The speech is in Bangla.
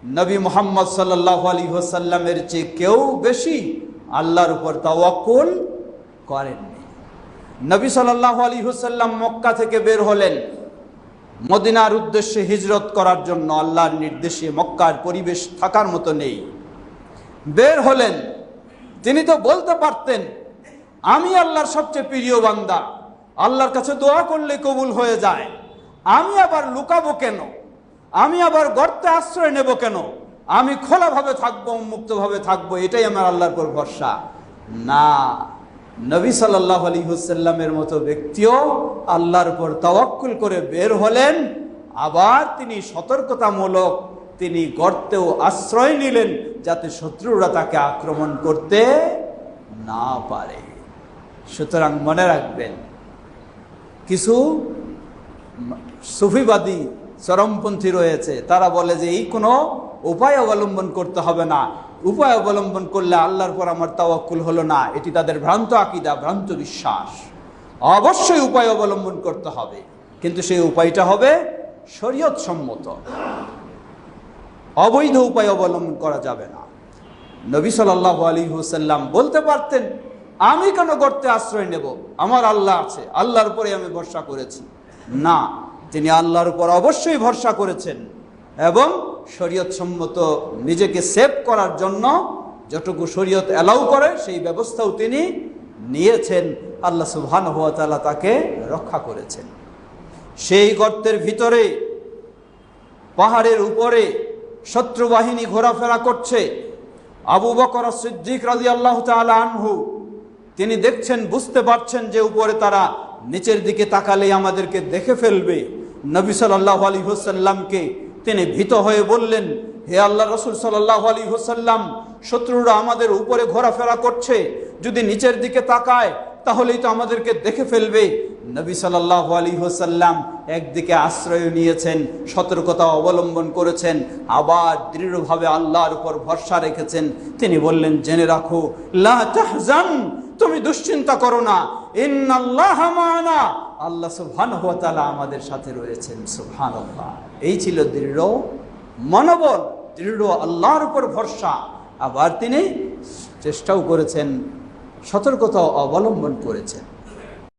নবী মুহাম্মদ সাল্লাল্লাহু আলাইহি ওয়াসাল্লামের চেয়ে কেউ বেশি আল্লাহর উপর তাওয়াক্কুল করেননি। নবী সাল্লাল্লাহু আলাইহি ওয়াসাল্লাম মক্কা থেকে বের হলেন মদিনার উদ্দেশ্যে হিজরত করার জন্য। আল্লাহর নির্দেশে, মক্কার পরিবেশ থাকার মতো নেই, বের হলেন। তিনি তো বলতে পারতেন আমি আল্লাহর সবচেয়ে প্রিয় বান্দা, আল্লাহর কাছে দোয়া করলে কবুল হয়ে যায়, আমি আবার লুকাবো কেন, আমি আবার গর্তে আশ্রয় নেব কেন, আমি খোলাভাবে থাকবো, উন্মুক্তভাবে থাকবো, এটাই আমার আল্লাহর উপর ভরসা। না, নবী সাল্লাল্লাহু আলাইহি ওয়াসাল্লামের মতো ব্যক্তিও আল্লাহর উপর তাওয়াক্কুল করে বের হলেন। আবার তিনি সতর্কতামূলক তিনি গর্তেও আশ্রয় নিলেন যাতে শত্রুরা তাকে আক্রমণ করতে না পারে। সুতরাং মনে রাখবেন, কিছু সুফিবাদী চরমপন্থী রয়েছে, তারা বলে যে এই কোনো উপায় অবলম্বন করতে হবে না, উপায় অবলম্বন করলে আল্লাহর পর আমার তাওয়াক্কুল হলো না। এটি তাদের ভ্রান্ত আকীদা, ভ্রান্ত বিশ্বাস। অবশ্যই উপায় অবলম্বন করতে হবে, কিন্তু সেই উপায়টা হবে শরীয়ত সম্মত। অবৈধ উপায় অবলম্বন করা যাবে না। নবী সাল্লাল্লাহু আলাইহি ওয়াসাল্লাম বলতে পারতেন আমি কেন গর্তে আশ্রয় নেব, আমার আল্লাহ আছে, আল্লাহর উপরে আমি ভরসা করেছি। না, তিনি আল্লাহর উপর অবশ্যই ভরসা করেছেন এবং শরীয়ত সম্মত নিজেকে সেভ করার জন্য যতটুকু শরীয়ত অ্যালাউ করে সেই ব্যবস্থাও তিনি নিয়েছেন। আল্লাহ সুবহানাহু ওয়া তাআলা তাকে রক্ষা করেছেন। সেই গর্তের ভিতরে, পাহাড়ের উপরে শত্রু বাহিনী ঘোরাফেরা করছে। আবু বকর সিদ্দিক রাদিয়াল্লাহু তাআলা আনহু তিনি দেখছেন, বুঝতে পারছেন যে উপরে তারা, নিচের দিকে তাকালেই আমাদেরকে দেখে ফেলবে। নবী সাল্লাল্লাহু আলাইহি ওয়াসাল্লামকে তিনি ভীত হয়ে বললেন, হে আল্লাহ রাসূল সাল্লাল্লাহু আলাইহি ওয়াসাল্লাম, শত্রুরা আমাদের উপরে ঘোরাফেরা করছে, যদি নিচের দিকে তাকায় তাহলেই তো আমাদেরকে দেখে ফেলবে। নবী সাল্লাল্লাহু আলাইহি ওয়াসাল্লাম একদিকে আশ্রয় নিয়েছেন, সতর্কতা অবলম্বন করেছেন, আবার দৃঢ়ভাবে আল্লাহর উপর ভরসা রেখেছেন। তিনি বললেন, জেনে রাখো, লা তাহজান, তুমি দুশ্চিন্তা করো না, ইন্নাল্লাহা মা'ানা, আল্লাহ সুবহানাহু ওয়া তাআলা আমাদের সাথে রয়েছেন। সুবহানাল্লাহ। এই ছিল দৃঢ় মনোবল, দৃঢ় আল্লাহর উপর ভরসা। আবার তিনি চেষ্টাও করেছেন, সতর্কতা অবলম্বন করেছেন।